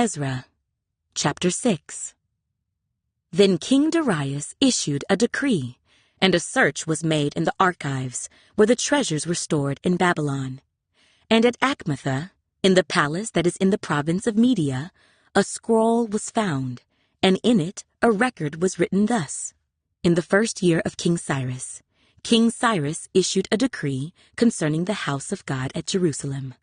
Ezra, chapter 6. Then King Darius issued a decree, and a search was made in the archives where the treasures were stored in Babylon. And at Achmetha, in the palace that is in the province of Media, a scroll was found, and in it a record was written thus. In the 1st year of King Cyrus issued a decree concerning the house of God at Jerusalem.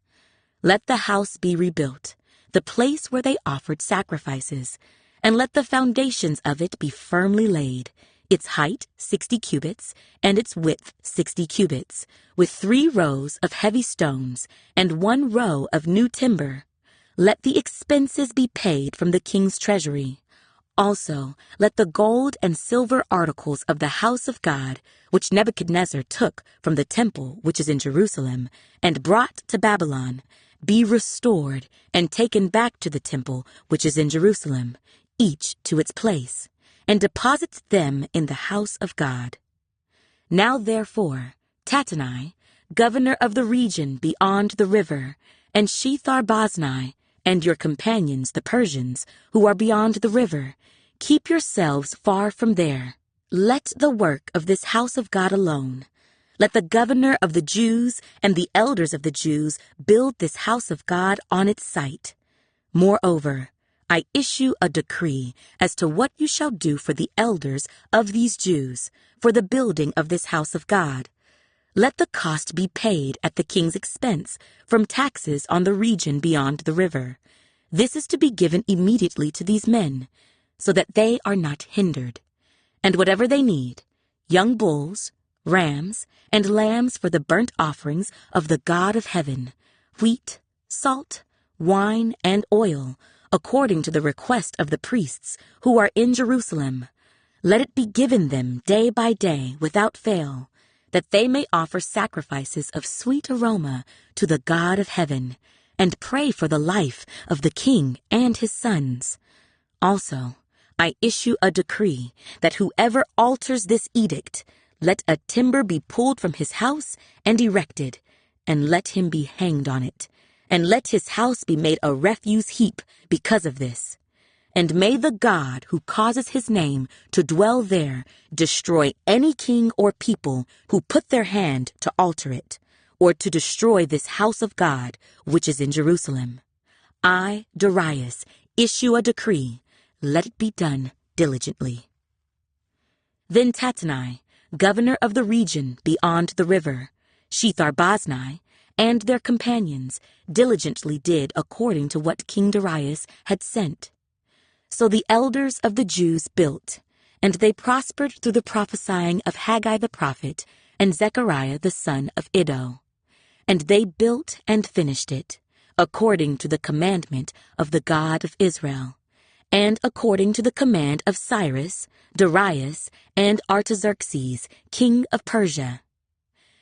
Let the house be rebuilt, the place where they offered sacrifices, and let the foundations of it be firmly laid, its height 60 cubits, and its width 60 cubits, with 3 rows of heavy stones, and 1 row of new timber. Let the expenses be paid from the king's treasury. Also, let the gold and silver articles of the house of God, which Nebuchadnezzar took from the temple which is in Jerusalem, and brought to Babylon, be restored and taken back to the temple which is in Jerusalem, each to its place, and deposit them in the house of God. Now therefore, Tattenai, governor of the region beyond the river, and Shethar-Boznai, and your companions the Persians, who are beyond the river, keep yourselves far from there. Let the work of this house of God alone. Let the governor of the Jews and the elders of the Jews build this house of God on its site. Moreover, I issue a decree as to what you shall do for the elders of these Jews for the building of this house of God. Let the cost be paid at the king's expense from taxes on the region beyond the river. This is to be given immediately to these men, so that they are not hindered. And whatever they need, young bulls, rams, and lambs for the burnt offerings of the God of heaven, wheat, salt, wine, and oil, according to the request of the priests who are in Jerusalem, let it be given them day by day without fail, that they may offer sacrifices of sweet aroma to the God of heaven, and pray for the life of the king and his sons. Also, I issue a decree that whoever alters this edict, let a timber be pulled from his house and erected, and let him be hanged on it, and let his house be made a refuse heap because of this. And may the God who causes his name to dwell there destroy any king or people who put their hand to alter it, or to destroy this house of God which is in Jerusalem. I, Darius, issue a decree. Let it be done diligently. Then Tattenai, governor of the region beyond the river, Shethar-Boznai, and their companions diligently did according to what King Darius had sent. So the elders of the Jews built, and they prospered through the prophesying of Haggai the prophet and Zechariah the son of Iddo. And they built and finished it, according to the commandment of the God of Israel, and according to the command of Cyrus, Darius, and Artaxerxes, king of Persia.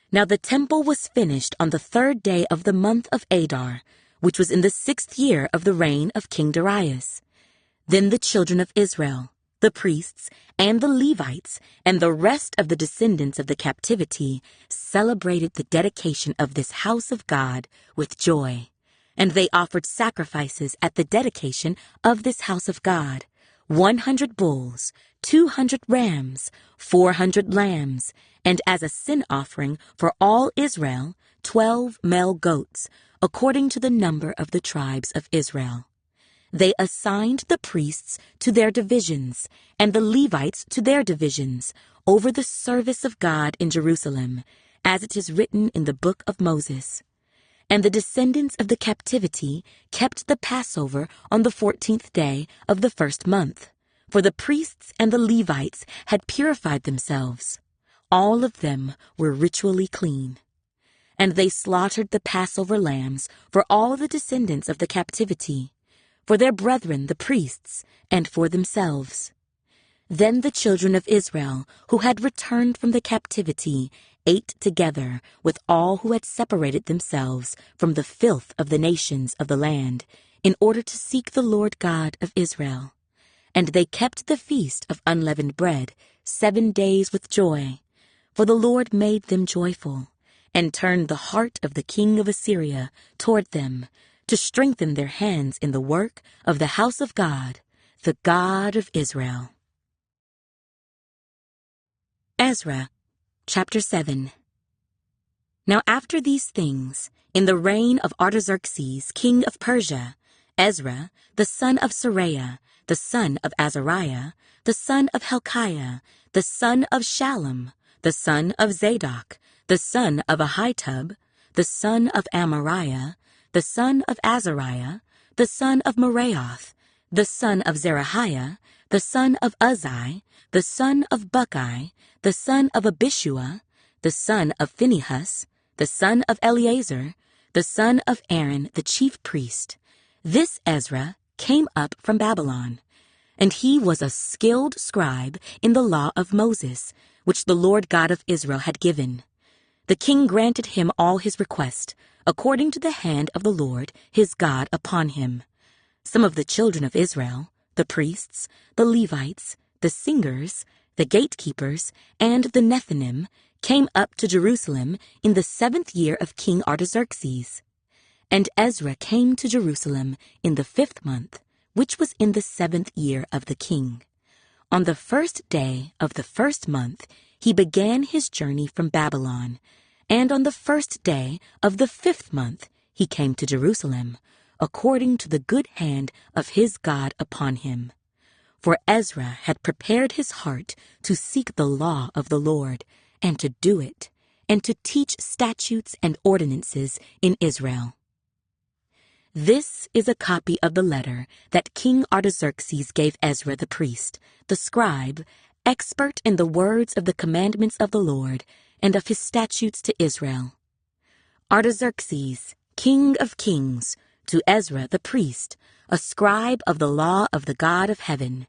Now the temple was finished on the 3rd day of the month of Adar, which was in the 6th year of the reign of King Darius. Then the children of Israel, the priests, and the Levites, and the rest of the descendants of the captivity, celebrated the dedication of this house of God with joy. And they offered sacrifices at the dedication of this house of God, 100 bulls, 200 rams, 400 lambs, and as a sin offering for all Israel, 12 male goats, according to the number of the tribes of Israel. They assigned the priests to their divisions, and the Levites to their divisions, over the service of God in Jerusalem, as it is written in the book of Moses. And the descendants of the captivity kept the Passover on the 14th day of the 1st month, for the priests and the Levites had purified themselves. All of them were ritually clean. And they slaughtered the Passover lambs for all the descendants of the captivity, for their brethren the priests, and for themselves. Then the children of Israel, who had returned from the captivity, ate together with all who had separated themselves from the filth of the nations of the land, in order to seek the Lord God of Israel. And they kept the feast of unleavened bread 7 days with joy, for the Lord made them joyful, and turned the heart of the king of Assyria toward them, to strengthen their hands in the work of the house of God, the God of Israel. Ezra, chapter 7. Now after these things, in the reign of Artaxerxes, king of Persia, Ezra, the son of Seraiah, the son of Azariah, the son of Hilkiah, the son of Shallum, the son of Zadok, the son of Ahitub, the son of Amariah, the son of Azariah, the son of Meraioth, the son of Zerahiah, the son of Uzzi, the son of Bucci, the son of Abishua, the son of Phinehas, the son of Eleazar, the son of Aaron the chief priest. This Ezra came up from Babylon, and he was a skilled scribe in the law of Moses, which the Lord God of Israel had given. The king granted him all his request, according to the hand of the Lord his God upon him. Some of the children of Israel, the priests, the Levites, the singers, the gatekeepers, and the Nethinim, came up to Jerusalem in the 7th year of King Artaxerxes. And Ezra came to Jerusalem in the 5th month, which was in the 7th year of the king. On the 1st day of the 1st month, he began his journey from Babylon, and on the 1st day of the 5th month, he came to Jerusalem, according to the good hand of his God upon him. For Ezra had prepared his heart to seek the law of the Lord, and to do it, and to teach statutes and ordinances in Israel. This is a copy of the letter that King Artaxerxes gave Ezra the priest, the scribe, expert in the words of the commandments of the Lord and of his statutes to Israel. Artaxerxes, king of kings, to Ezra the priest, a scribe of the law of the God of heaven,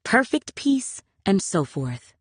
perfect peace, and so forth.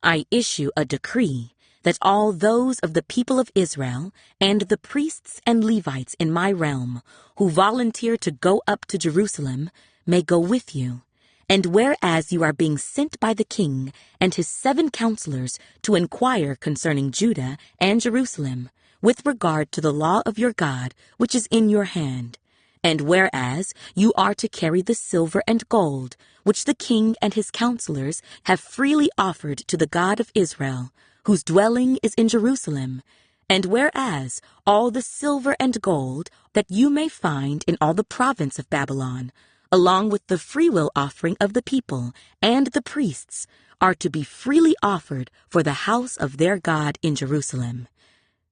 I issue a decree that all those of the people of Israel and the priests and Levites in my realm who volunteer to go up to Jerusalem may go with you. And whereas you are being sent by the king and his 7 counselors to inquire concerning Judah and Jerusalem with regard to the law of your God which is in your hand, and whereas you are to carry the silver and gold which the king and his counselors have freely offered to the God of Israel, whose dwelling is in Jerusalem, and whereas all the silver and gold that you may find in all the province of Babylon, along with the freewill offering of the people and the priests, are to be freely offered for the house of their God in Jerusalem.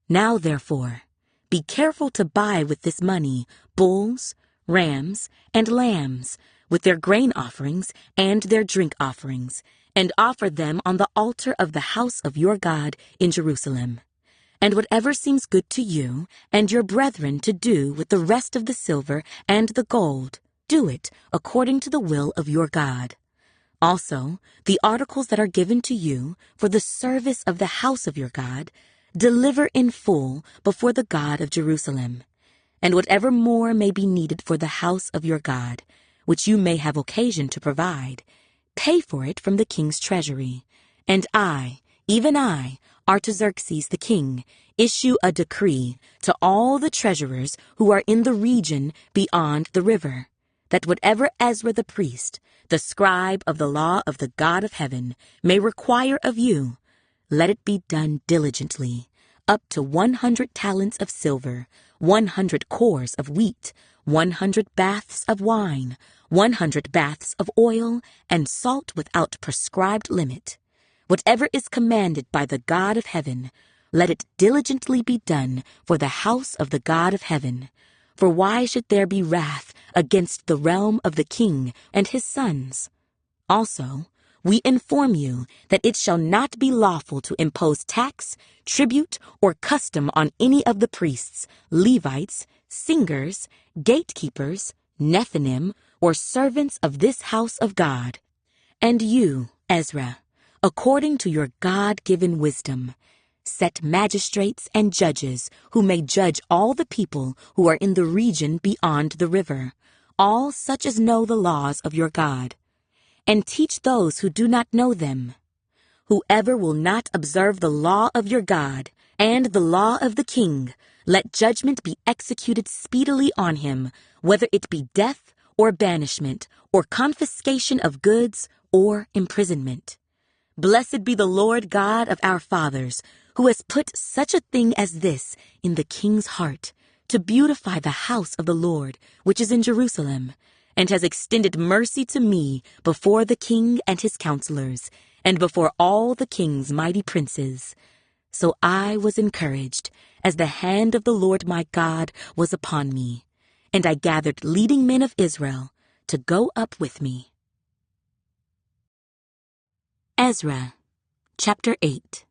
Now, therefore, be careful to buy with this money bulls, rams, and lambs, with their grain offerings and their drink offerings, and offer them on the altar of the house of your God in Jerusalem. And whatever seems good to you and your brethren to do with the rest of the silver and the gold, do it according to the will of your God. Also, the articles that are given to you for the service of the house of your God, deliver in full before the God of Jerusalem. And whatever more may be needed for the house of your God, which you may have occasion to provide, pay for it from the king's treasury. And I, even I, Artaxerxes the king, issue a decree to all the treasurers who are in the region beyond the river, that whatever Ezra the priest, the scribe of the law of the God of heaven, may require of you, let it be done diligently, up to 100 talents of silver, 100 cores of wheat, 100 baths of wine, 100 baths of oil, and salt without prescribed limit. Whatever is commanded by the God of heaven, let it diligently be done for the house of the God of heaven. For why should there be wrath against the realm of the king and his sons? Also, we inform you that it shall not be lawful to impose tax, tribute, or custom on any of the priests, Levites, singers, gatekeepers, Nethinim, or servants of this house of God. And you, Ezra, according to your God-given wisdom, set magistrates and judges who may judge all the people who are in the region beyond the river, all such as know the laws of your God, and teach those who do not know them. Whoever will not observe the law of your God and the law of the king, Let judgment be executed speedily on him, whether it be death or banishment, or confiscation of goods or imprisonment. Blessed be the Lord God of our fathers, who has put such a thing as this in the king's heart, to beautify the house of the Lord, which is in Jerusalem, and has extended mercy to me before the king and his counselors, and before all the king's mighty princes. So I was encouraged, as the hand of the Lord my God was upon me, and I gathered leading men of Israel to go up with me. Ezra, chapter 8.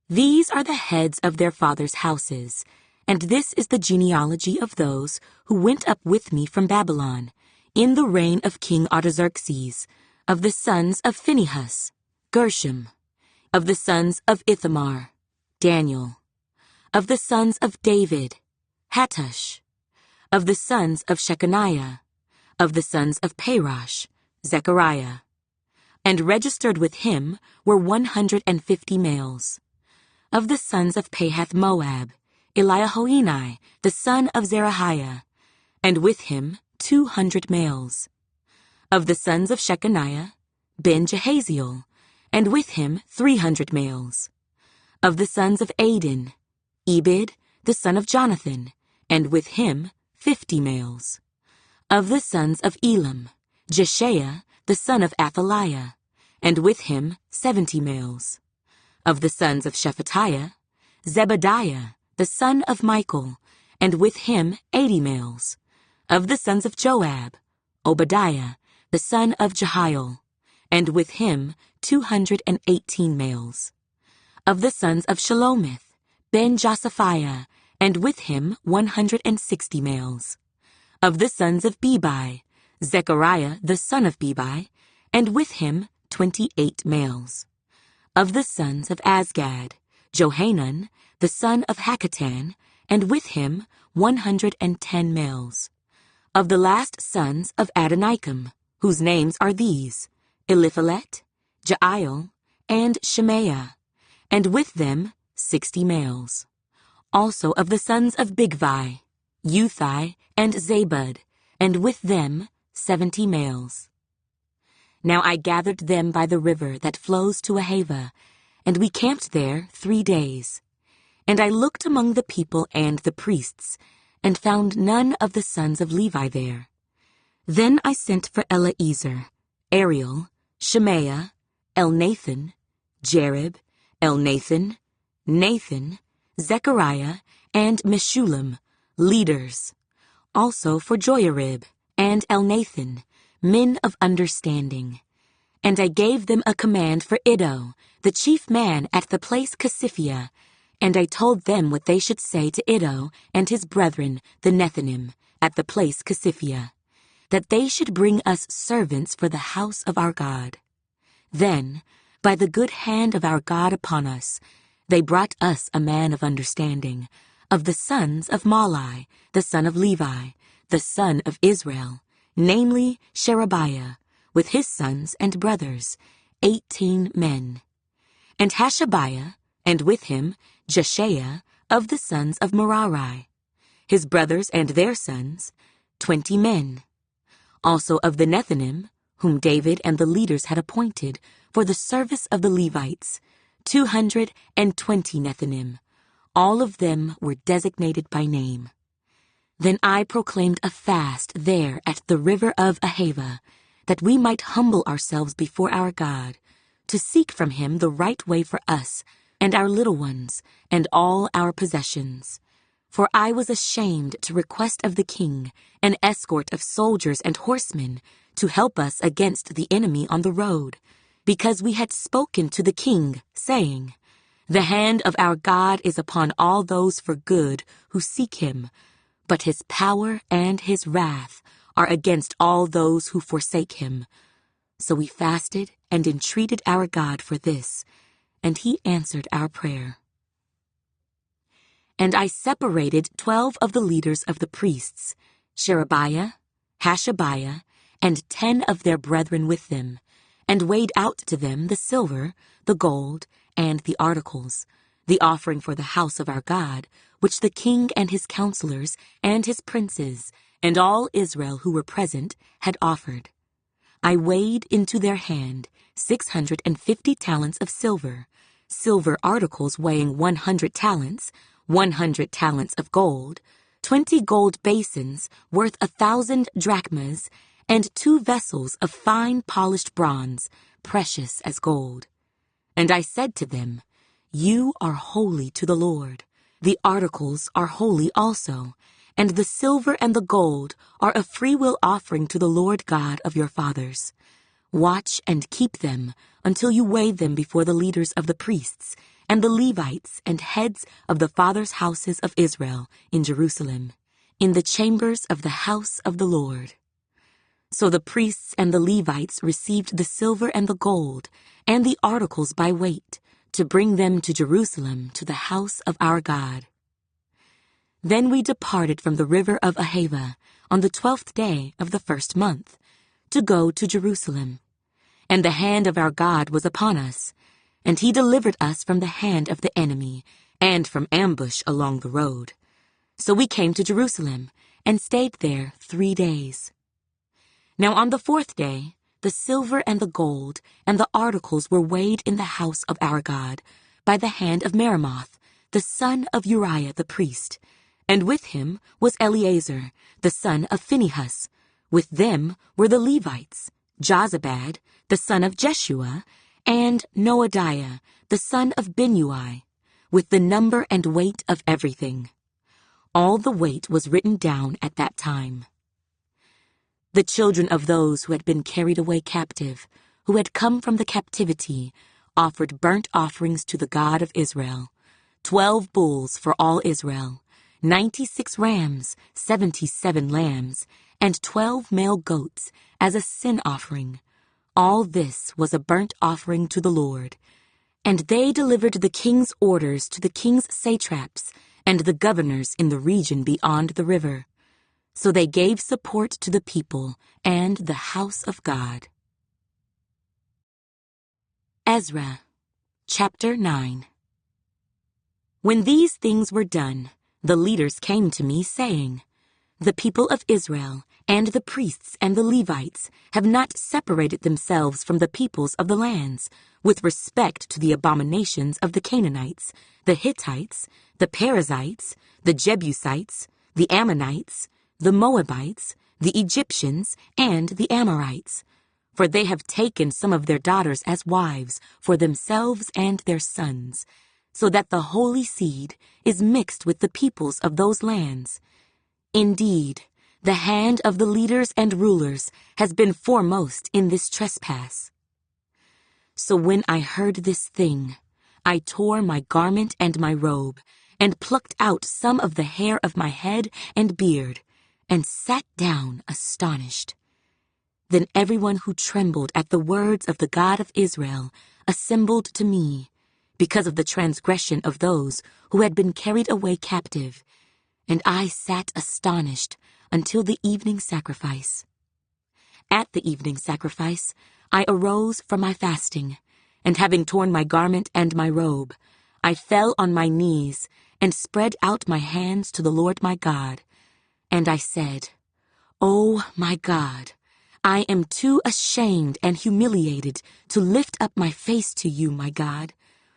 These are the heads of their fathers' houses, and this is the genealogy of those who went up with me from Babylon, in the reign of King Artaxerxes, of the sons of Phinehas, Gershom; of the sons of Ithamar, Daniel; of the sons of David, Hattush; of the sons of Shechaniah; of the sons of Parosh, Zechariah. And registered with him were 150 males. Of the sons of Pahath-Moab, Eliahoenai, the son of Zerahiah, and with him 200 males. Of the sons of Shechaniah, Ben-Jehaziel, and with him 300 males. Of the sons of Adin, Ebed, the son of Jonathan, and with him 50 males. Of the sons of Elam, Jeshaiah, the son of Athaliah, and with him 70 males. Of the sons of Shephatiah, Zebadiah, the son of Michael, and with him 80 males. Of the sons of Joab, Obadiah, the son of Jehiel, and with him 218 males. Of the sons of Shelomith, Ben-Josaphiah, and with him 160 males. Of the sons of Bebai, Zechariah the son of Bebai, and with him 28 males. Of the sons of Azgad, Johanan the son of Hakatan, and with him 110 males. Of the last sons of Adonikam, whose names are these, Eliphalet, Jael, and Shemaiah, and with them 60 males. Also of the sons of Bigvai, Uthai, and Zabud, and with them 70 males. Now I gathered them by the river that flows to Ahava, and we camped there 3 days. And I looked among the people and the priests, and found none of the sons of Levi there. Then I sent for Eleazar, Ariel, Shemaiah, Elnathan, Jarib, Elnathan, Nathan, Zechariah, and Meshullam, leaders. Also for Joiarib and Elnathan, men of understanding. And I gave them a command for Iddo, the chief man at the place Casiphia, and I told them what they should say to Iddo and his brethren, the Nethinim, at the place Casiphia, that they should bring us servants for the house of our God. Then, by the good hand of our God upon us, they brought us a man of understanding, of the sons of Malai, the son of Levi, the son of Israel, namely Sherebiah, with his sons and brothers, 18 men. And Hashabiah, and with him Jeshaiah, of the sons of Merari, his brothers and their sons, 20 men. Also of the Nethinim, whom David and the leaders had appointed for the service of the Levites, 220 Nethinim. All of them were designated by name. Then I proclaimed a fast there at the river of Ahava, that we might humble ourselves before our God, to seek from him the right way for us, and our little ones, and all our possessions. For I was ashamed to request of the king an escort of soldiers and horsemen to help us against the enemy on the road, because we had spoken to the king, saying, The hand of our God is upon all those for good who seek him, but his power and his wrath are against all those who forsake him. So we fasted and entreated our God for this, and he answered our prayer. And I separated 12 of the leaders of the priests, Sherebiah, Hashabiah, and 10 of their brethren with them, and weighed out to them the silver, the gold, and the articles, the offering for the house of our God, which the king and his counselors and his princes and all Israel who were present had offered. I weighed into their hand 650 talents of silver, silver articles weighing 100 talents, 100 talents of gold, 20 gold basins worth 1,000 drachmas, and 2 vessels of fine polished bronze, precious as gold. And I said to them, You are holy to the Lord. The articles are holy also, and the silver and the gold are a freewill offering to the Lord God of your fathers. Watch and keep them until you weigh them before the leaders of the priests and the Levites and heads of the fathers' houses of Israel in Jerusalem, in the chambers of the house of the Lord. So the priests and the Levites received the silver and the gold and the articles by weight, to bring them to Jerusalem to the house of our God. Then we departed from the river of Ahava on the 12th day of the 1st month, to go to Jerusalem. And the hand of our God was upon us, and he delivered us from the hand of the enemy, and from ambush along the road. So we came to Jerusalem, and stayed there 3 days. Now on the 4th day, the silver and the gold and the articles were weighed in the house of our God, by the hand of Meremoth, the son of Uriah the priest, and with him was Eleazar, the son of Phinehas. With them were the Levites, Jozabad, the son of Jeshua, and Noadiah, the son of Binnui, with the number and weight of everything. All the weight was written down at that time. The children of those who had been carried away captive, who had come from the captivity, offered burnt offerings to the God of Israel, 12 bulls for all Israel, 96 rams, 77 lambs, and 12 male goats as a sin offering. All this was a burnt offering to the Lord. And they delivered the king's orders to the king's satraps and the governors in the region beyond the river. So they gave support to the people and the house of God. Ezra, chapter 9. When these things were done, the leaders came to me, saying, The people of Israel and the priests and the Levites have not separated themselves from the peoples of the lands, with respect to the abominations of the Canaanites, the Hittites, the Perizzites, the Jebusites, the Ammonites, the Moabites, the Egyptians, and the Amorites. For they have taken some of their daughters as wives for themselves and their sons, so that the holy seed is mixed with the peoples of those lands. Indeed, the hand of the leaders and rulers has been foremost in this trespass. So when I heard this thing, I tore my garment and my robe, and plucked out some of the hair of my head and beard, and sat down astonished. Then everyone who trembled at the words of the God of Israel assembled to me, because of the transgression of those who had been carried away captive, and I sat astonished until the evening sacrifice. At the evening sacrifice, I arose from my fasting, and having torn my garment and my robe, I fell on my knees and spread out my hands to the Lord my God. And I said, O my God, I am too ashamed and humiliated to lift up my face to you, my God,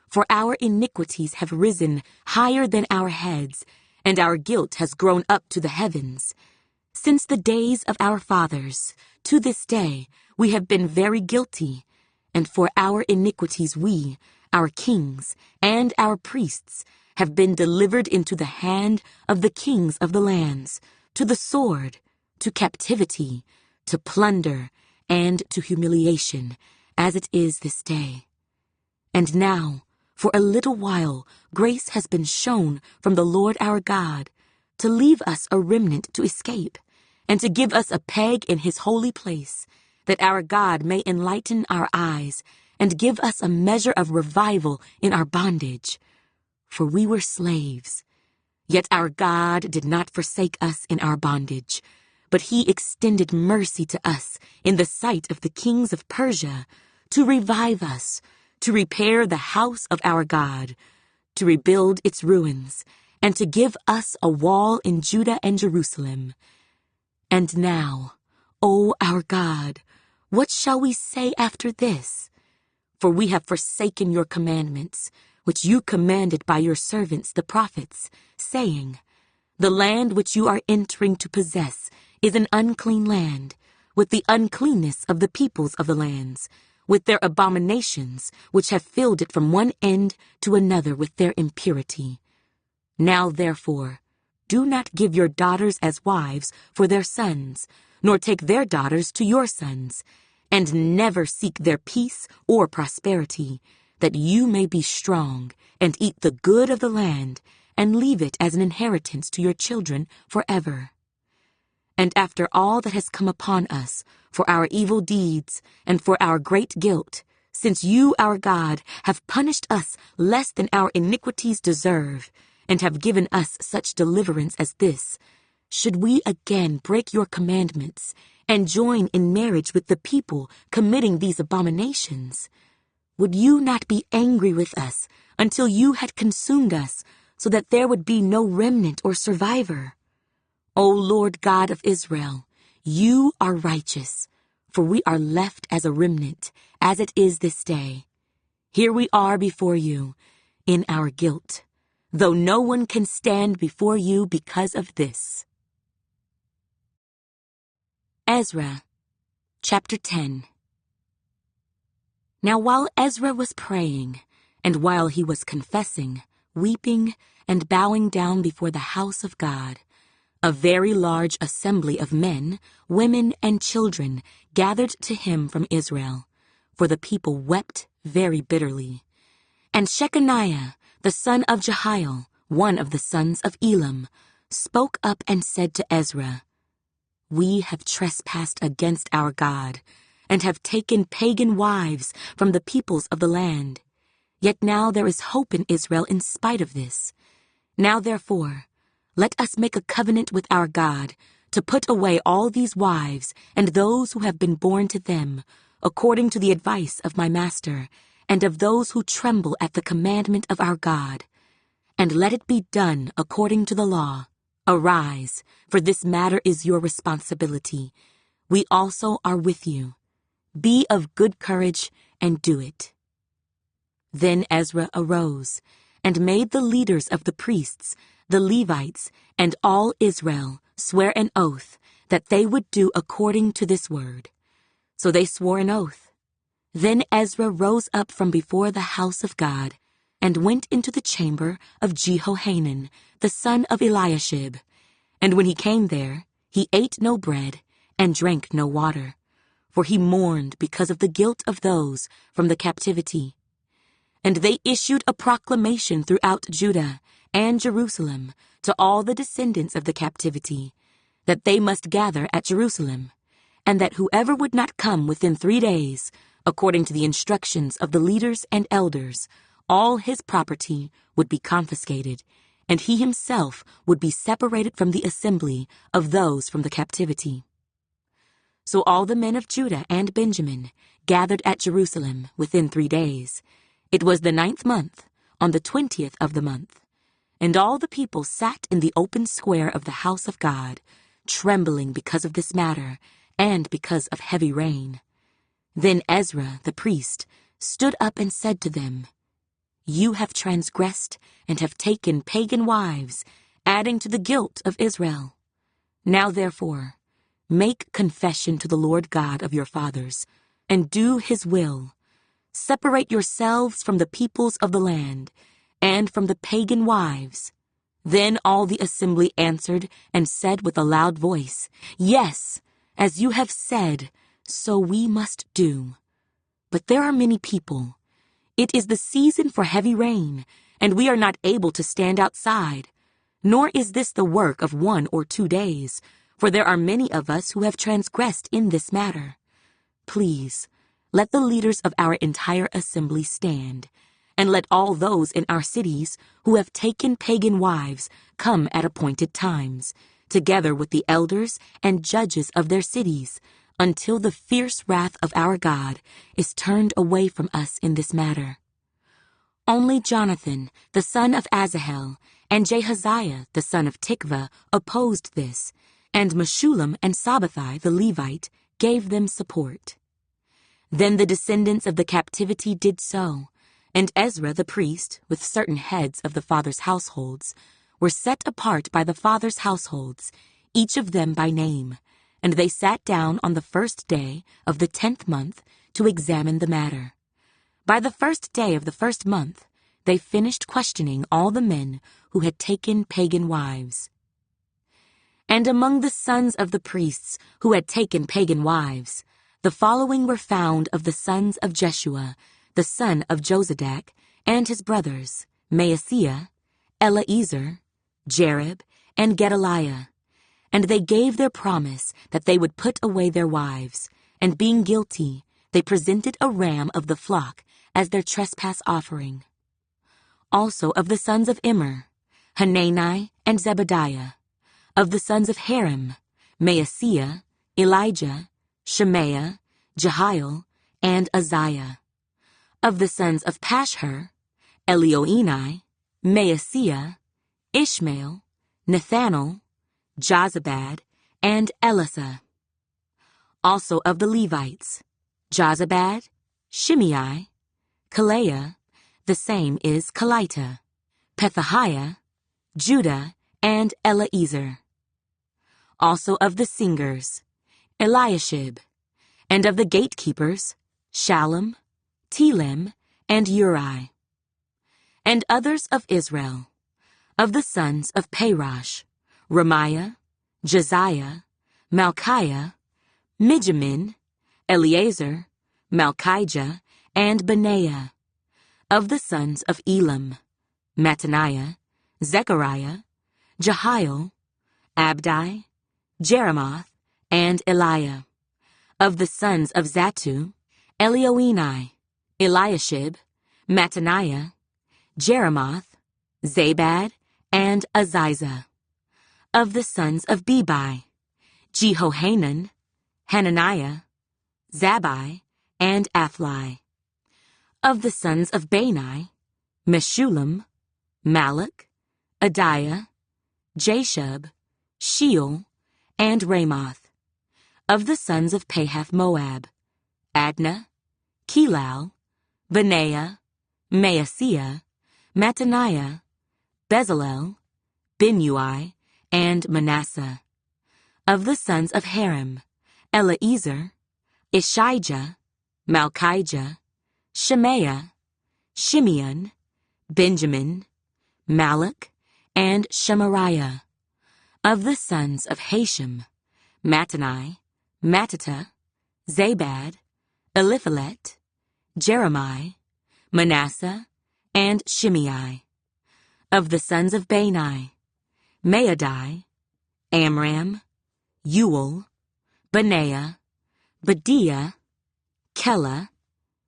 for our iniquities have risen higher than our heads, and our guilt has grown up to the heavens. Since the days of our fathers, to this day, we have been very guilty, and for our iniquities we, our kings, and our priests, have been delivered into the hand of the kings of the lands, to the sword, to captivity, to plunder, and to humiliation, as it is this day. And now, for a little while, grace has been shown from the Lord our God, to leave us a remnant to escape, and to give us a peg in his holy place, that our God may enlighten our eyes, and give us a measure of revival in our bondage. For we were slaves. Yet our God did not forsake us in our bondage, but he extended mercy to us in the sight of the kings of Persia, to revive us, to repair the house of our God, to rebuild its ruins, and to give us a wall in Judah and Jerusalem. And now, O our God, what shall we say after this? For we have forsaken your commandments, which you commanded by your servants the prophets, saying, the land which you are entering to possess is an unclean land, with the uncleanness of the peoples of the lands, with their abominations, which have filled it from one end to another with their impurity. Now therefore, do not give your daughters as wives for their sons, nor take their daughters to your sons, and never seek their peace or prosperity, that you may be strong and eat the good of the land, and leave it as an inheritance to your children forever. And after all that has come upon us, for our evil deeds and for our great guilt, since you, our God, have punished us less than our iniquities deserve, and have given us such deliverance as this, should we again break your commandments and join in marriage with the people committing these abominations? Would you not be angry with us until you had consumed us, so that there would be no remnant or survivor? O Lord God of Israel, you are righteous, for we are left as a remnant, as it is this day. Here we are before you, in our guilt, though no one can stand before you because of this. Ezra, chapter 10. Now while Ezra was praying, and while he was confessing, weeping, and bowing down before the house of God, a very large assembly of men, women, and children gathered to him from Israel, for the people wept very bitterly. And Shechaniah, the son of Jehiel, one of the sons of Elam, spoke up and said to Ezra, we have trespassed against our God, and have taken pagan wives from the peoples of the land. Yet now there is hope in Israel in spite of this. Now therefore, let us make a covenant with our God, to put away all these wives and those who have been born to them, according to the advice of my master, and of those who tremble at the commandment of our God. And let it be done according to the law. Arise, for this matter is your responsibility. We also are with you. Be of good courage and do it. Then Ezra arose and made the leaders of the priests, the Levites, and all Israel swear an oath that they would do according to this word. So they swore an oath. Then Ezra rose up from before the house of God and went into the chamber of Jehohanan, the son of Eliashib. And when he came there, he ate no bread and drank no water, for he mourned because of the guilt of those from the captivity. And they issued a proclamation throughout Judah and Jerusalem to all the descendants of the captivity, that they must gather at Jerusalem, and that whoever would not come within 3 days, according to the instructions of the leaders and elders, all his property would be confiscated, and he himself would be separated from the assembly of those from the captivity. So all the men of Judah and Benjamin gathered at Jerusalem within 3 days. It was the 9th month, on the 20th of the month. And all the people sat in the open square of the house of God, trembling because of this matter, and because of heavy rain. Then Ezra, the priest, stood up and said to them, "You have transgressed and have taken pagan wives, adding to the guilt of Israel. Now therefore, make confession to the Lord God of your fathers, and do his will. Separate yourselves from the peoples of the land, and from the pagan wives." Then all the assembly answered and said with a loud voice, "Yes, as you have said, so we must do. But there are many people. It is the season for heavy rain, and we are not able to stand outside. Nor is this the work of 1 or 2 days, for there are many of us who have transgressed in this matter. Please, let the leaders of our entire assembly stand, and let all those in our cities who have taken pagan wives come at appointed times, together with the elders and judges of their cities, until the fierce wrath of our God is turned away from us in this matter. Only Jonathan, the son of Asahel, and Jahaziah, the son of Tikvah, opposed this, and Meshullam and Sabbathai, the Levite, gave them support. Then the descendants of the captivity did so, and Ezra the priest, with certain heads of the fathers' households, were set apart by the fathers' households, each of them by name, and they sat down on the first day of the 10th month to examine the matter. By the first day of the first month, they finished questioning all the men who had taken pagan wives. And among the sons of the priests who had taken pagan wives, the following were found of the sons of Jeshua, the son of Jozadak, and his brothers, Maaseiah, Eleazar, Jarib, and Gedaliah. And they gave their promise that they would put away their wives, and being guilty, they presented a ram of the flock as their trespass offering. Also of the sons of Immer, Hanani and Zebediah. Of the sons of Harim, Maaseiah, Elijah, Shemaiah, Jehiel, and Uzziah. Of the sons of Pashhur, Elioenai, Maaseiah, Ishmael, Nethanel, Jozabad, and Elisah. Also of the Levites, Jozabad, Shimei, Kaleah, the same is Kelita, Pethahiah, Judah, and Eleazar. Also of the singers, Eliashib, and of the gatekeepers, Shallum, Telem, and Uri. And others of Israel, of the sons of Parosh, Ramiah, Josiah, Malchiah, Mijamin, Eleazar, Malchijah, and Benaiah. Of the sons of Elam, Mattaniah, Zechariah, Jehiel, Abdi, Jeremoth, and Eliah. Of the sons of Zattu, Elioenai, Eliashib, Mattaniah, Jeremoth, Zabad, and Aziza. Of the sons of Bebai, Jehohanan, Hananiah, Zabai, and Athli. Of the sons of Bani, Meshullam, Malach, Adiah, Jashub, Sheol, and Ramoth. Of the sons of Pahath-Moab, Adnah, Kelal, Benaiah, Maaseiah, Mattaniah, Bezalel, Binui, and Manasseh. Of the sons of Harim, Eleazar, Ishijah, Malchijah, Shemaiah, Shimeon, Benjamin, Malach, and Shemariah. Of the sons of Hashem, Mattani, Mattata, Zabad, Eliphalet, Jeremiah, Manasseh, and Shimei. Of the sons of Bani, Maadai, Amram, Uel, Benaiah, Bediah, Kela,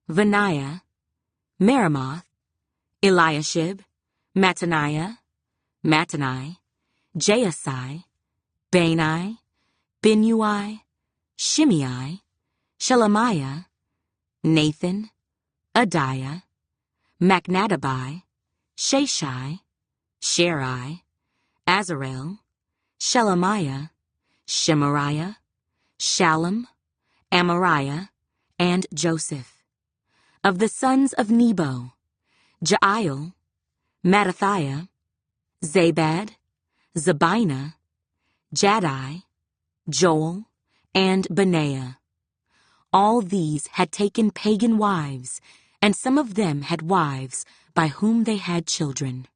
Vaniah, Meremoth, Eliashib, Mattaniah, Mattani, Jaasai, Bani, Binui, Shimei, Shelemiah, Nathan, Adiah, Machnadabai, Shashai, Sherai, Azarel, Shelemiah, Shemariah, Shallum, Amariah, and Joseph. Of the sons of Nebo, Jael, Mattathiah, Zabad, Zabina, Jaddai, Joel, and Benaiah. All these had taken pagan wives, and some of them had wives by whom they had children.